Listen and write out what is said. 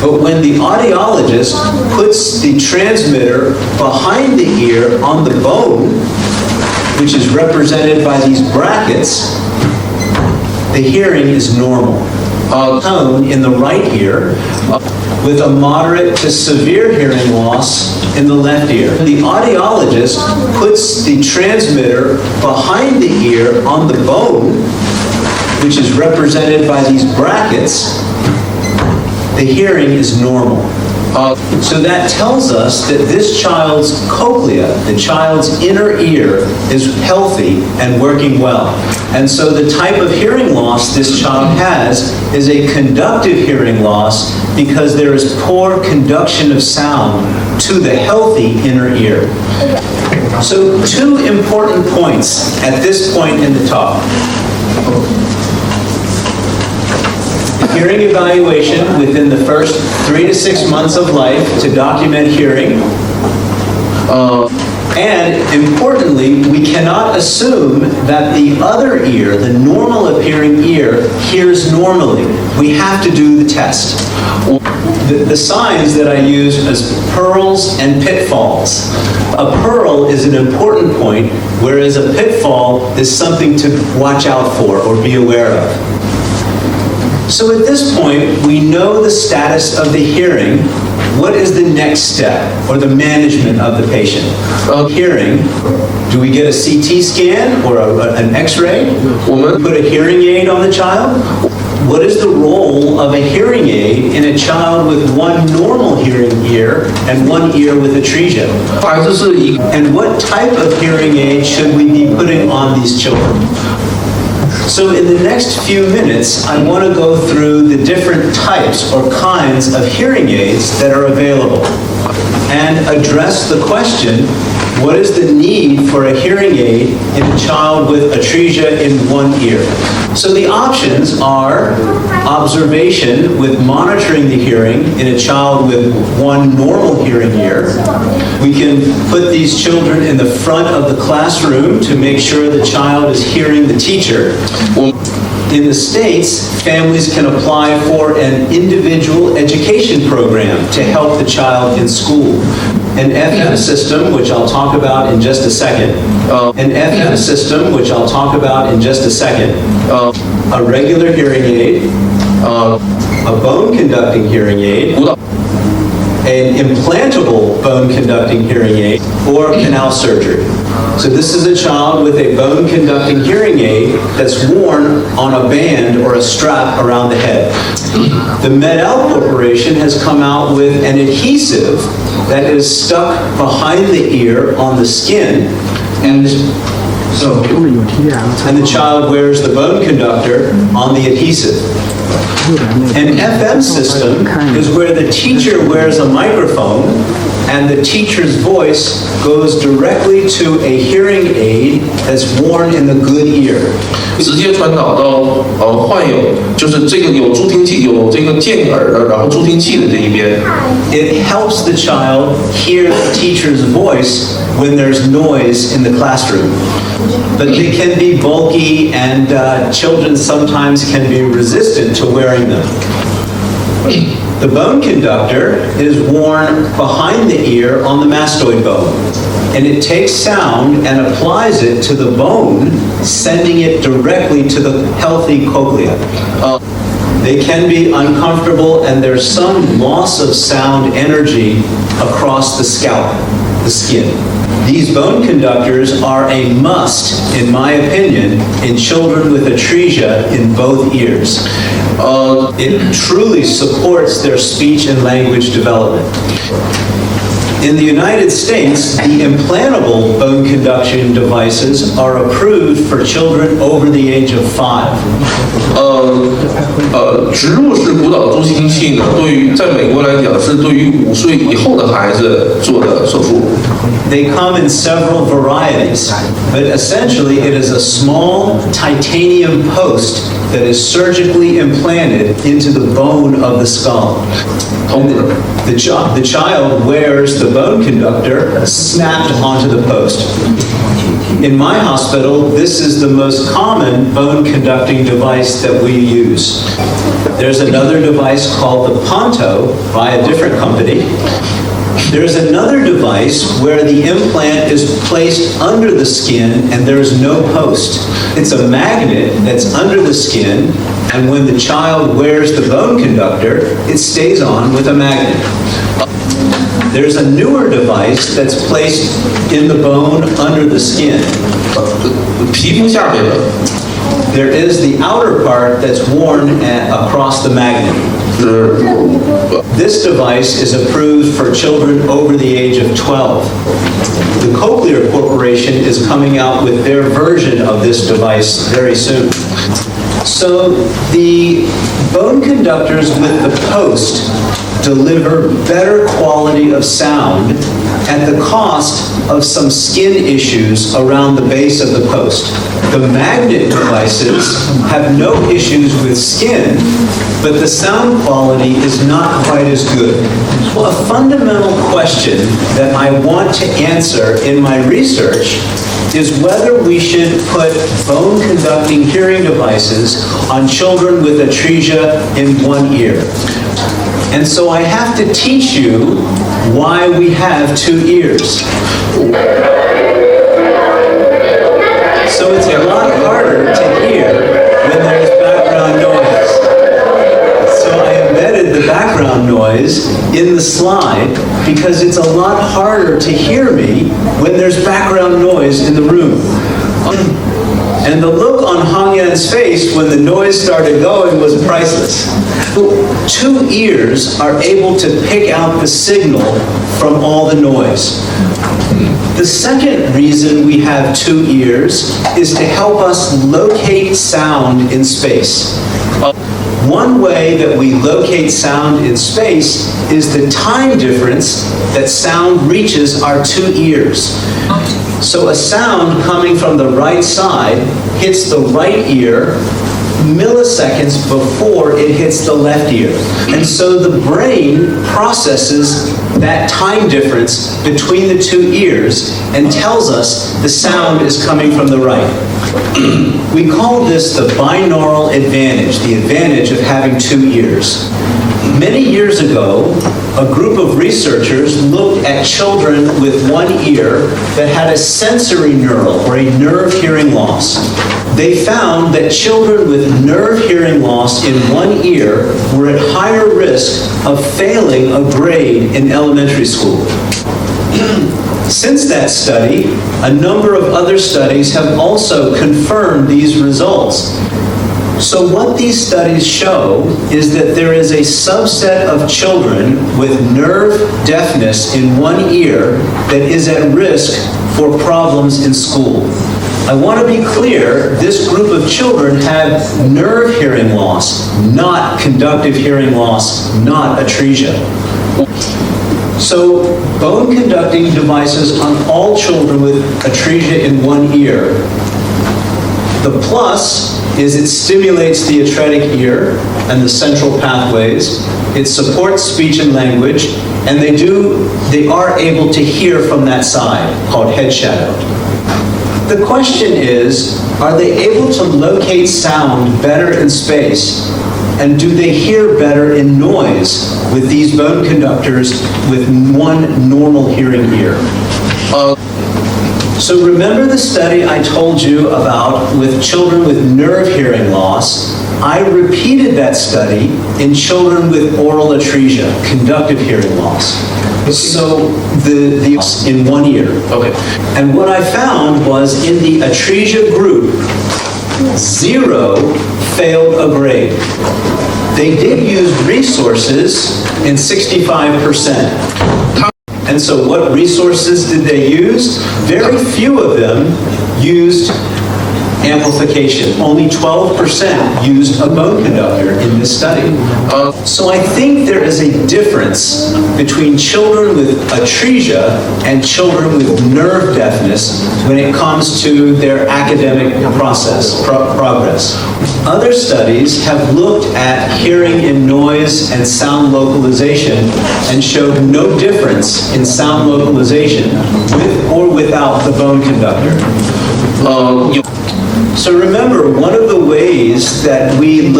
But when the audiologist puts the transmitter behind the ear on the bone, which is represented by these brackets, the hearing is normal. Tone in the right ear with a moderate to severe hearing loss in the left ear. The audiologist puts the transmitter behind the ear on the bone, which is represented by these brackets, the hearing is normal. So that tells us that this child's cochlea, the child's inner ear, is healthy and working well. And so the type of hearing loss this child has is a conductive hearing loss because there is poor conduction of sound to the healthy inner ear. So two important points at this point in the talk. Hearing evaluation within the first 3 to 6 months of life to document hearing. And importantly, we cannot assume that the other ear, the normal appearing ear, hears normally. We have to do the test. The signs that I use as pearls and pitfalls. A pearl is an important point, whereas a pitfall is something to watch out for or be aware of. So at this point, we know the status of the hearing. What is the next step, or the management of the patient? Hearing, do we get a CT scan or an X-ray? Put a hearing aid on the child? What is the role of a hearing aid in a child with one normal hearing ear and one ear with atresia? And what type of hearing aid should we be putting on these children? So in the next few minutes, I want to go through the different types or kinds of hearing aids that are available and address the question, what is the need for a hearing aid in a child with atresia in one ear? So the options are observation with monitoring the hearing in a child with one normal hearing ear. We can put these children in the front of the classroom to make sure the child is hearing the teacher. In the States, families can apply for an individual education program to help the child in school. An FM system, which I'll talk about in just a second. An FM system, which I'll talk about in just a second. A regular hearing aid. A bone-conducting hearing aid. An implantable bone-conducting hearing aid, or canal surgery. So this is a child with a bone-conducting hearing aid that's worn on a band or a strap around the head. The Med-El Corporation has come out with an adhesive that is stuck behind the ear on the skin, and the child wears the bone conductor on the adhesive. An FM system is where the teacher wears a microphone and the teacher's voice goes directly to a hearing aid that's worn in the good ear. 直接传导到患有就是这个有助听器有这个健耳的，然后助听器的这一边。It helps the child hear the teacher's voice when there's noise in the classroom. But they can be bulky and children sometimes can be resistant to wearing them. The bone conductor is worn behind the ear on the mastoid bone, and it takes sound and applies it to the bone, sending it directly to the healthy cochlea. They can be uncomfortable, and there's some loss of sound energy across the scalp, the skin. These bone conductors are a must, in my opinion, in children with atresia in both ears. It truly supports their speech and language development. In the United States, the implantable bone conduction devices are approved for children over the age of 5. 植入式骨导助听器呢，对于在美国来讲是对于5岁以后的孩子做的手术。They come in several varieties, but essentially it is a small titanium post that is surgically implanted into the bone of the skull. The child wears the bone conductor snapped onto the post. In my hospital, this is the most common bone conducting device that we use. There's another device called the Ponto by a different company. There's another device where the implant is placed under the skin and there's no post. It's a magnet that's under the skin, and when the child wears the bone conductor, it stays on with a magnet. There's a newer device that's placed in the bone under the skin. 皮肤下面的 There is the outer part that's worn across the magnet. 是 This device is approved for children over the age of 12. The Cochlear Corporation is coming out with their version of this device very soon. So the bone conductors with the post deliver better quality of sound at the cost of some skin issues around the base of the post. The magnet devices have no issues with skin, but the sound quality is not quite as good. Well, a fundamental question that I want to answer in my research is whether we should put bone-conducting hearing devices on children with atresia in one ear. And so I have to teach you why we have two ears. So it's a lot harder to hear when there's background noise. So I embedded the background noise in the slide because it's a lot harder to hear me when there's background noise in the room. And the look on Hong Yan's face when the noise started going was priceless. Two ears are able to pick out the signal from all the noise. The second reason we have two ears is to help us locate sound in space. One way that we locate sound in space is the time difference that sound reaches our two ears. So a sound coming from the right side hits the right ear milliseconds before it hits the left ear. And so the brain processes that time difference between the two ears and tells us the sound is coming from the right. We call this the binaural advantage, the advantage of having two ears. Many years ago, a group of researchers looked at children with one ear that had a sensory neural or a nerve hearing loss. They found that children with nerve hearing loss in one ear were at higher risk of failing a grade in elementary school. Since that study, a number of other studies have also confirmed these results. So what these studies show is that there is a subset of children with nerve deafness in one ear that is at risk for problems in school. I want to be clear, this group of children had nerve hearing loss, not conductive hearing loss, not atresia. So bone conducting devices on all children with atresia in one ear. The plus is it stimulates the atretic ear and the central pathways. It supports speech and language, and they are able to hear from that side, called head shadow. The question is, are they able to locate sound better in space? And do they hear better in noise with these bone conductors with one normal hearing ear? So remember the study I told you about with children with nerve hearing loss? I repeated that study in children with oral atresia, conductive hearing loss. So the in one ear. Okay. And what I found was in the atresia group, 0 failed a grade. They did use resources in 65%. And so what resources did they use? Very few of them used amplification. Only 12% used a bone conductor in this study. So I think there is a difference between children with atresia and children with nerve deafness when it comes to their academic progress. Other studies have looked at hearing in noise and sound localization and showed no difference in sound localization with or without the bone conductor. 有。 So remember, one of the ways that we